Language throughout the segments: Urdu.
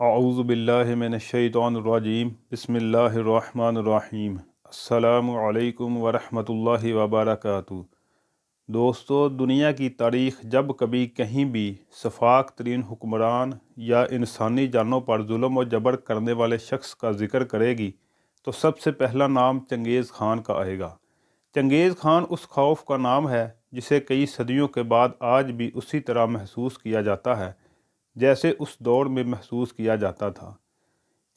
اعوذ باللہ من الشیطان الرجیم بسم اللہ الرحمن الرحیم السلام علیکم ورحمۃ اللہ وبرکاتہ۔ دوستو، دنیا کی تاریخ جب کبھی کہیں بھی شفاق ترین حکمران یا انسانی جانوں پر ظلم و جبر کرنے والے شخص کا ذکر کرے گی تو سب سے پہلا نام چنگیز خان کا آئے گا۔ چنگیز خان اس خوف کا نام ہے جسے کئی صدیوں کے بعد آج بھی اسی طرح محسوس کیا جاتا ہے جیسے اس دور میں محسوس کیا جاتا تھا۔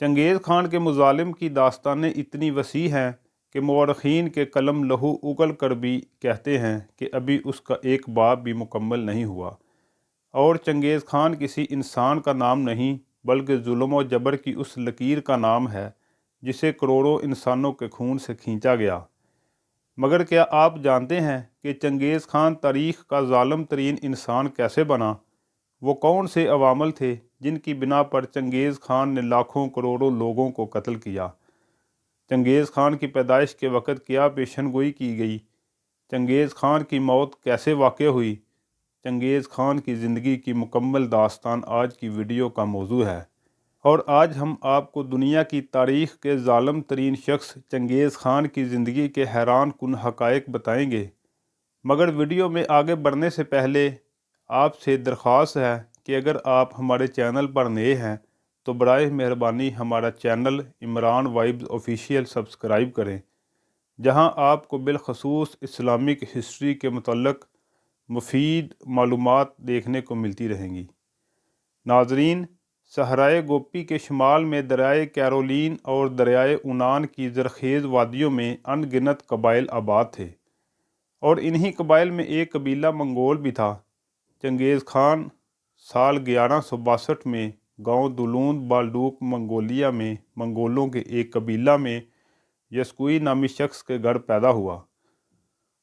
چنگیز خان کے مظالم کی داستانیں اتنی وسیع ہیں کہ مورخین کے قلم لہو اگل کر بھی کہتے ہیں کہ ابھی اس کا ایک باب بھی مکمل نہیں ہوا، اور چنگیز خان کسی انسان کا نام نہیں بلکہ ظلم و جبر کی اس لکیر کا نام ہے جسے کروڑوں انسانوں کے خون سے کھینچا گیا۔ مگر کیا آپ جانتے ہیں کہ چنگیز خان تاریخ کا ظالم ترین انسان کیسے بنا؟ وہ کون سے عوامل تھے جن کی بنا پر چنگیز خان نے لاکھوں کروڑوں لوگوں کو قتل کیا؟ چنگیز خان کی پیدائش کے وقت کیا پیشن گوئی کی گئی؟ چنگیز خان کی موت کیسے واقع ہوئی؟ چنگیز خان کی زندگی کی مکمل داستان آج کی ویڈیو کا موضوع ہے، اور آج ہم آپ کو دنیا کی تاریخ کے ظالم ترین شخص چنگیز خان کی زندگی کے حیران کن حقائق بتائیں گے۔ مگر ویڈیو میں آگے بڑھنے سے پہلے آپ سے درخواست ہے کہ اگر آپ ہمارے چینل پر نئے ہیں تو برائے مہربانی ہمارا channel Imran vibes official subscribe کریں، جہاں آپ کو بالخصوص اسلامک ہسٹری کے متعلق مفید معلومات دیکھنے کو ملتی رہیں گی۔ ناظرین، صحرائے گوپی کے شمال میں دریائے کیرولین اور دریائے اونان کی زرخیز وادیوں میں ان گنت قبائل آباد تھے، اور انہی قبائل میں ایک قبیلہ منگول بھی تھا۔ چنگیز خان سال 1162 میں گاؤں دولوند بالڈوک منگولیا میں منگولوں کے ایک قبیلہ میں یسکوئی نامی شخص کے گھر پیدا ہوا۔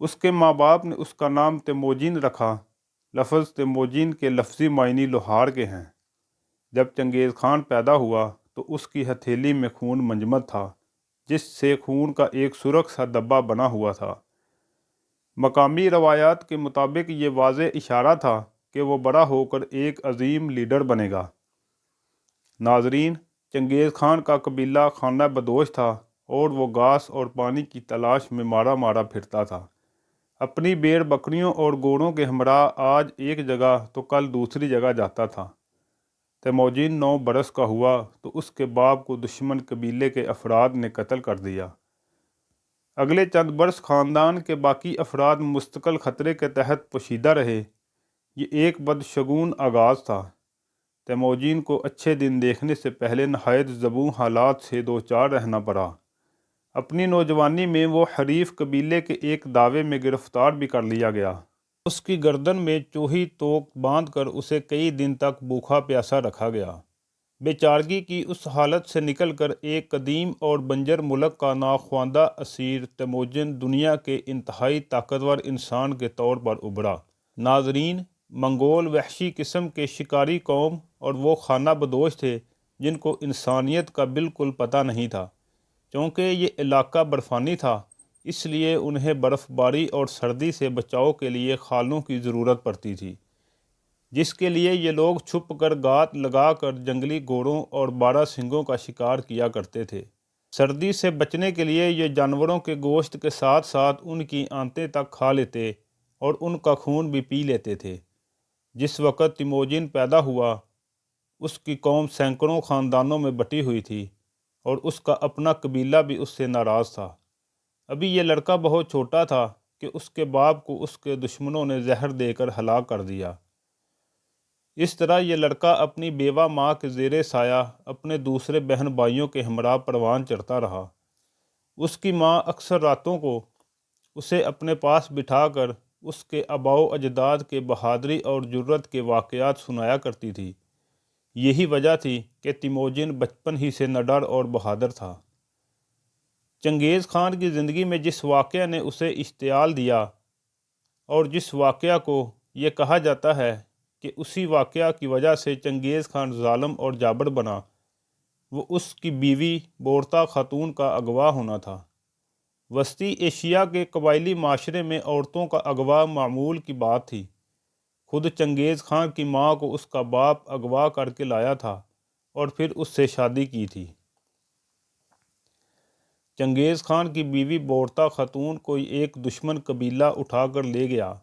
اس کے ماں باپ نے اس کا نام تیموجین رکھا۔ لفظ تیموجین کے لفظی معنی لوہار کے ہیں۔ جب چنگیز خان پیدا ہوا تو اس کی ہتھیلی میں خون منجمد تھا، جس سے خون کا ایک سرخ سا دھبا بنا ہوا تھا۔ مقامی روایات کے مطابق یہ واضح اشارہ تھا کہ وہ بڑا ہو کر ایک عظیم لیڈر بنے گا۔ ناظرین، چنگیز خان کا قبیلہ خانہ بدوش تھا اور وہ گھاس اور پانی کی تلاش میں مارا مارا پھرتا تھا۔ اپنی بھیڑ بکریوں اور گھوڑوں کے ہمراہ آج ایک جگہ تو کل دوسری جگہ جاتا تھا۔ تیموجین 9 برس کا ہوا تو اس کے باپ کو دشمن قبیلے کے افراد نے قتل کر دیا۔ اگلے چند برس خاندان کے باقی افراد مستقل خطرے کے تحت پوشیدہ رہے۔ یہ ایک بدشگون آغاز تھا۔ تیموجین کو اچھے دن دیکھنے سے پہلے نہایت زبوں حالات سے دوچار رہنا پڑا۔ اپنی نوجوانی میں وہ حریف قبیلے کے ایک دعوے میں گرفتار بھی کر لیا گیا۔ اس کی گردن میں چوہی توک باندھ کر اسے کئی دن تک بھوکا پیاسا رکھا گیا۔ بے چارگی کی اس حالت سے نکل کر ایک قدیم اور بنجر ملک کا ناخواندہ اسیر تیموجین دنیا کے انتہائی طاقتور انسان کے طور پر ابھرا۔ ناظرین، منگول وحشی قسم کے شکاری قوم اور وہ خانہ بدوش تھے جن کو انسانیت کا بالکل پتہ نہیں تھا۔ چونکہ یہ علاقہ برفانی تھا، اس لیے انہیں برف باری اور سردی سے بچاؤ کے لیے خالوں کی ضرورت پڑتی تھی، جس کے لیے یہ لوگ چھپ کر گھات لگا کر جنگلی گھوڑوں اور بارہ سنگھوں کا شکار کیا کرتے تھے۔ سردی سے بچنے کے لیے یہ جانوروں کے گوشت کے ساتھ ساتھ ان کی آنتیں تک کھا لیتے اور ان کا خون بھی پی لیتے تھے۔ جس وقت تیموجین پیدا ہوا، اس کی قوم سینکڑوں خاندانوں میں بٹی ہوئی تھی اور اس کا اپنا قبیلہ بھی اس سے ناراض تھا۔ ابھی یہ لڑکا بہت چھوٹا تھا کہ اس کے باپ کو اس کے دشمنوں نے زہر دے کر ہلاک کر دیا۔ اس طرح یہ لڑکا اپنی بیوہ ماں کے زیر سایہ اپنے دوسرے بہن بھائیوں کے ہمراہ پروان چڑھتا رہا۔ اس کی ماں اکثر راتوں کو اسے اپنے پاس بٹھا کر اس کے آباء و اجداد کے بہادری اور جرأت کے واقعات سنایا کرتی تھی۔ یہی وجہ تھی کہ تیموجین بچپن ہی سے نڈر اور بہادر تھا۔ چنگیز خان کی زندگی میں جس واقعہ نے اسے اشتعال دیا اور جس واقعہ کو یہ کہا جاتا ہے کہ اسی واقعہ کی وجہ سے چنگیز خان ظالم اور جابر بنا، وہ اس کی بیوی بورتا خاتون کا اغوا ہونا تھا۔ وسطی ایشیا کے قبائلی معاشرے میں عورتوں کا اغوا معمول کی بات تھی۔ خود چنگیز خان کی ماں کو اس کا باپ اغوا کر کے لایا تھا اور پھر اس سے شادی کی تھی۔ چنگیز خان کی بیوی بورتا خاتون کو ایک دشمن قبیلہ اٹھا کر لے گیا۔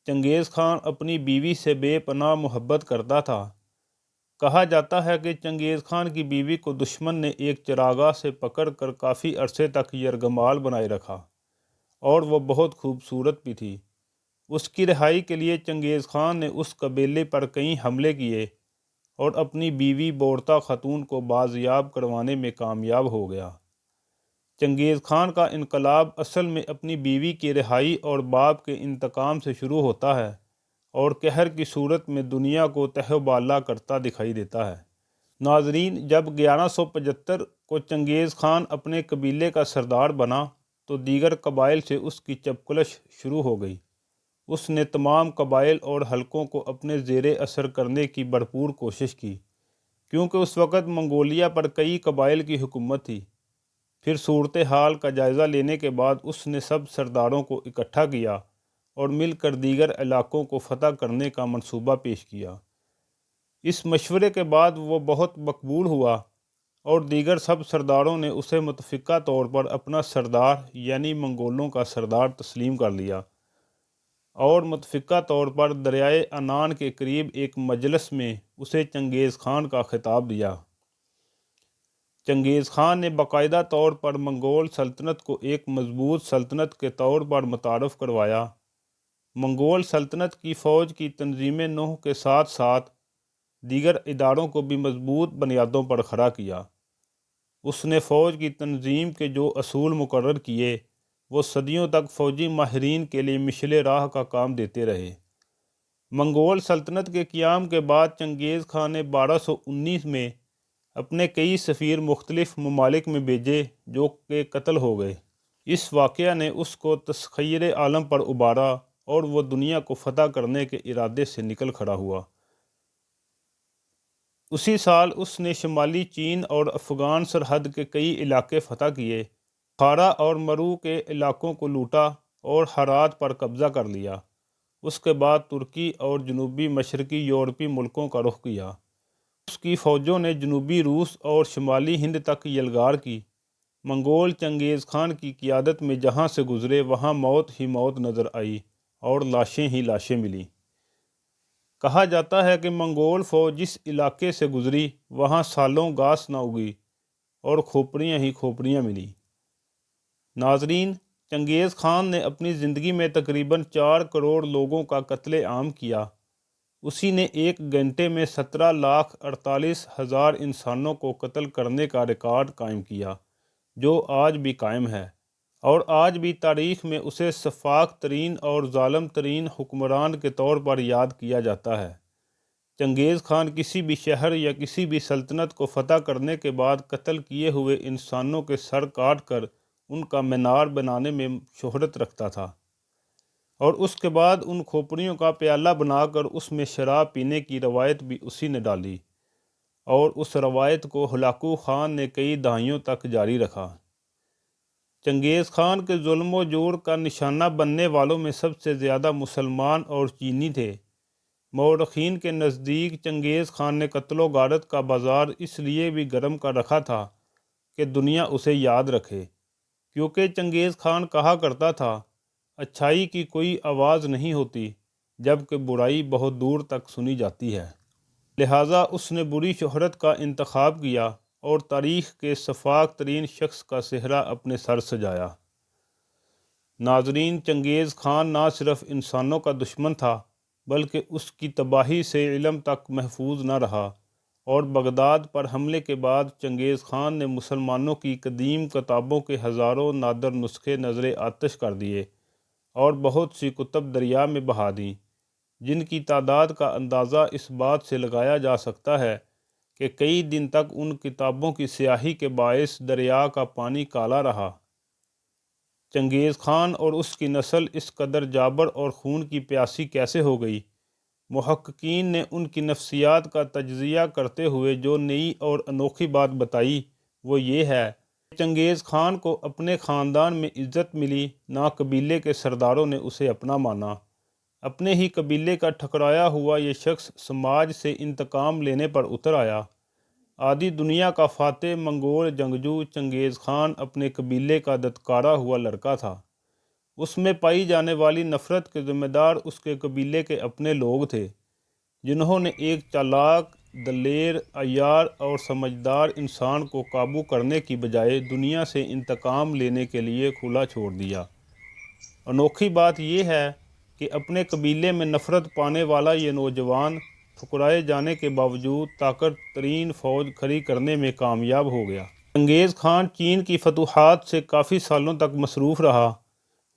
چنگیز خان اپنی بیوی سے بے پناہ محبت کرتا تھا۔ کہا جاتا ہے کہ چنگیز خان کی بیوی کو دشمن نے ایک چراگاہ سے پکڑ کر کافی عرصے تک یرغمال بنائے رکھا، اور وہ بہت خوبصورت بھی تھی۔ اس کی رہائی کے لیے چنگیز خان نے اس قبیلے پر کئی حملے کیے اور اپنی بیوی بورتا خاتون کو بازیاب کروانے میں کامیاب ہو گیا۔ چنگیز خان کا انقلاب اصل میں اپنی بیوی کی رہائی اور باپ کے انتقام سے شروع ہوتا ہے، اور قہر کی صورت میں دنیا کو تہہ بالا کرتا دکھائی دیتا ہے۔ ناظرین، جب 1175 کو چنگیز خان اپنے قبیلے کا سردار بنا تو دیگر قبائل سے اس کی چپقلش شروع ہو گئی۔ اس نے تمام قبائل اور حلقوں کو اپنے زیر اثر کرنے کی بھرپور کوشش کی، کیونکہ اس وقت منگولیا پر کئی قبائل کی حکومت تھی۔ پھر صورتحال کا جائزہ لینے کے بعد اس نے سب سرداروں کو اکٹھا کیا اور مل کر دیگر علاقوں کو فتح کرنے کا منصوبہ پیش کیا۔ اس مشورے کے بعد وہ بہت مقبول ہوا، اور دیگر سب سرداروں نے اسے متفقہ طور پر اپنا سردار یعنی منگولوں کا سردار تسلیم کر لیا، اور متفقہ طور پر دریائے انان کے قریب ایک مجلس میں اسے چنگیز خان کا خطاب دیا۔ چنگیز خان نے باقاعدہ طور پر منگول سلطنت کو ایک مضبوط سلطنت کے طور پر متعارف کروایا۔ منگول سلطنت کی فوج کی تنظیم نو کے ساتھ ساتھ دیگر اداروں کو بھی مضبوط بنیادوں پر کھڑا کیا۔ اس نے فوج کی تنظیم کے جو اصول مقرر کیے وہ صدیوں تک فوجی ماہرین کے لیے مشعل راہ کا کام دیتے رہے۔ منگول سلطنت کے قیام کے بعد چنگیز خان نے 1219 میں اپنے کئی سفیر مختلف ممالک میں بھیجے جو کہ قتل ہو گئے۔ اس واقعہ نے اس کو تسخیر عالم پر ابھارا اور وہ دنیا کو فتح کرنے کے ارادے سے نکل کھڑا ہوا۔ اسی سال اس نے شمالی چین اور افغان سرحد کے کئی علاقے فتح کیے، بخارا اور مرو کے علاقوں کو لوٹا اور ہرات پر قبضہ کر لیا۔ اس کے بعد ترکی اور جنوبی مشرقی یورپی ملکوں کا رخ کیا۔ اس کی فوجوں نے جنوبی روس اور شمالی ہند تک یلغار کی۔ منگول چنگیز خان کی قیادت میں جہاں سے گزرے وہاں موت ہی موت نظر آئی اور لاشیں ہی لاشیں ملیں۔ کہا جاتا ہے کہ منگول فوج جس علاقے سے گزری وہاں سالوں گھاس نہ اگی اور کھوپڑیاں ہی کھوپڑیاں ملیں۔ ناظرین، چنگیز خان نے اپنی زندگی میں تقریباً 4 کروڑ لوگوں کا قتل عام کیا۔ اسی نے 1 گھنٹے میں 17,48,000 انسانوں کو قتل کرنے کا ریکارڈ قائم کیا، جو آج بھی قائم ہے، اور آج بھی تاریخ میں اسے سفاک ترین اور ظالم ترین حکمران کے طور پر یاد کیا جاتا ہے۔ چنگیز خان کسی بھی شہر یا کسی بھی سلطنت کو فتح کرنے کے بعد قتل کیے ہوئے انسانوں کے سر کاٹ کر ان کا مینار بنانے میں شہرت رکھتا تھا، اور اس کے بعد ان کھوپڑیوں کا پیالہ بنا کر اس میں شراب پینے کی روایت بھی اسی نے ڈالی، اور اس روایت کو ہلاکو خان نے کئی دہائیوں تک جاری رکھا۔ چنگیز خان کے ظلم و جور کا نشانہ بننے والوں میں سب سے زیادہ مسلمان اور چینی تھے۔ مورخین کے نزدیک چنگیز خان نے قتل و غارت کا بازار اس لیے بھی گرم کر رکھا تھا کہ دنیا اسے یاد رکھے، کیونکہ چنگیز خان کہا کرتا تھا، اچھائی کی کوئی آواز نہیں ہوتی جبکہ برائی بہت دور تک سنی جاتی ہے۔ لہٰذا اس نے بری شہرت کا انتخاب کیا اور تاریخ کے سفاک ترین شخص کا صحرا اپنے سر سجایا۔ ناظرین، چنگیز خان نہ صرف انسانوں کا دشمن تھا بلکہ اس کی تباہی سے علم تک محفوظ نہ رہا، اور بغداد پر حملے کے بعد چنگیز خان نے مسلمانوں کی قدیم کتابوں کے ہزاروں نادر نسخے نظر آتش کر دیے اور بہت سی کتب دریا میں بہا دیں، جن کی تعداد کا اندازہ اس بات سے لگایا جا سکتا ہے کہ کئی دن تک ان کتابوں کی سیاہی کے باعث دریا کا پانی کالا رہا۔ چنگیز خان اور اس کی نسل اس قدر جابر اور خون کی پیاسی کیسے ہو گئی؟ محققین نے ان کی نفسیات کا تجزیہ کرتے ہوئے جو نئی اور انوکھی بات بتائی وہ یہ ہے کہ چنگیز خان کو اپنے خاندان میں عزت ملی، نہ قبیلے کے سرداروں نے اسے اپنا مانا۔ اپنے ہی قبیلے کا ٹھکرایا ہوا یہ شخص سماج سے انتقام لینے پر اتر آیا۔ آدھی دنیا کا فاتح منگول جنگجو چنگیز خان اپنے قبیلے کا دتکارا ہوا لڑکا تھا۔ اس میں پائی جانے والی نفرت کے ذمہ دار اس کے قبیلے کے اپنے لوگ تھے، جنہوں نے ایک چالاک، دلیر، عیار اور سمجھدار انسان کو قابو کرنے کی بجائے دنیا سے انتقام لینے کے لیے کھلا چھوڑ دیا۔ انوکھی بات یہ ہے کہ اپنے قبیلے میں نفرت پانے والا یہ نوجوان ٹھکرائے جانے کے باوجود طاقت ترین فوج کھڑی کرنے میں کامیاب ہو گیا۔ چنگیز خان چین کی فتوحات سے کافی سالوں تک مصروف رہا۔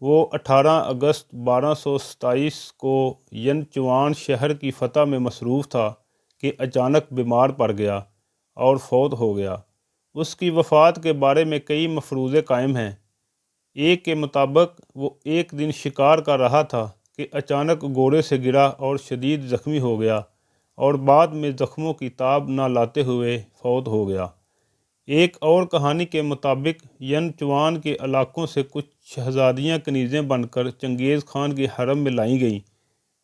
وہ 18 اگست 1227 کو ینچوان شہر کی فتح میں مصروف تھا کہ اچانک بیمار پڑ گیا اور فوت ہو گیا۔ اس کی وفات کے بارے میں کئی مفروضے قائم ہیں۔ ایک کے مطابق وہ ایک دن شکار کر رہا تھا کہ اچانک گھوڑے سے گرا اور شدید زخمی ہو گیا اور بعد میں زخموں کی تاب نہ لاتے ہوئے فوت ہو گیا۔ ایک اور کہانی کے مطابق ینچوان کے علاقوں سے کچھ شہزادیاں کنیزیں بن کر چنگیز خان کے حرم میں لائی گئیں،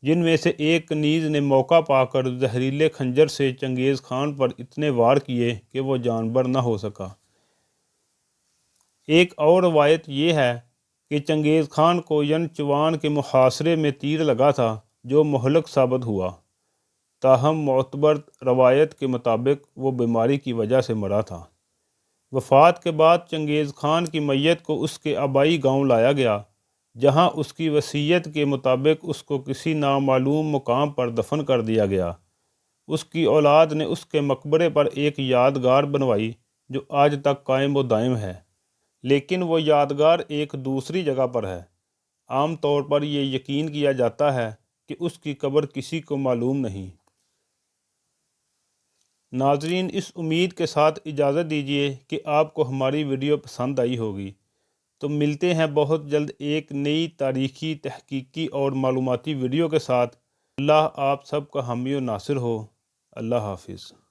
جن میں سے ایک کنیز نے موقع پا کر زہریلے خنجر سے چنگیز خان پر اتنے وار کیے کہ وہ جانبر نہ ہو سکا۔ ایک اور روایت یہ ہے کہ چنگیز خان کو ینچوان کے محاصرے میں تیر لگا تھا جو مہلک ثابت ہوا، تاہم معتبر روایت کے مطابق وہ بیماری کی وجہ سے مرا تھا۔ وفات کے بعد چنگیز خان کی میت کو اس کے آبائی گاؤں لایا گیا، جہاں اس کی وصیت کے مطابق اس کو کسی نامعلوم مقام پر دفن کر دیا گیا۔ اس کی اولاد نے اس کے مقبرے پر ایک یادگار بنوائی جو آج تک قائم و دائم ہے، لیکن وہ یادگار ایک دوسری جگہ پر ہے۔ عام طور پر یہ یقین کیا جاتا ہے کہ اس کی قبر کسی کو معلوم نہیں۔ ناظرین، اس امید کے ساتھ اجازت دیجیے کہ آپ کو ہماری ویڈیو پسند آئی ہوگی۔ تو ملتے ہیں بہت جلد ایک نئی تاریخی، تحقیقی اور معلوماتی ویڈیو کے ساتھ۔ اللہ آپ سب کا حامی و ناصر ہو۔ اللہ حافظ۔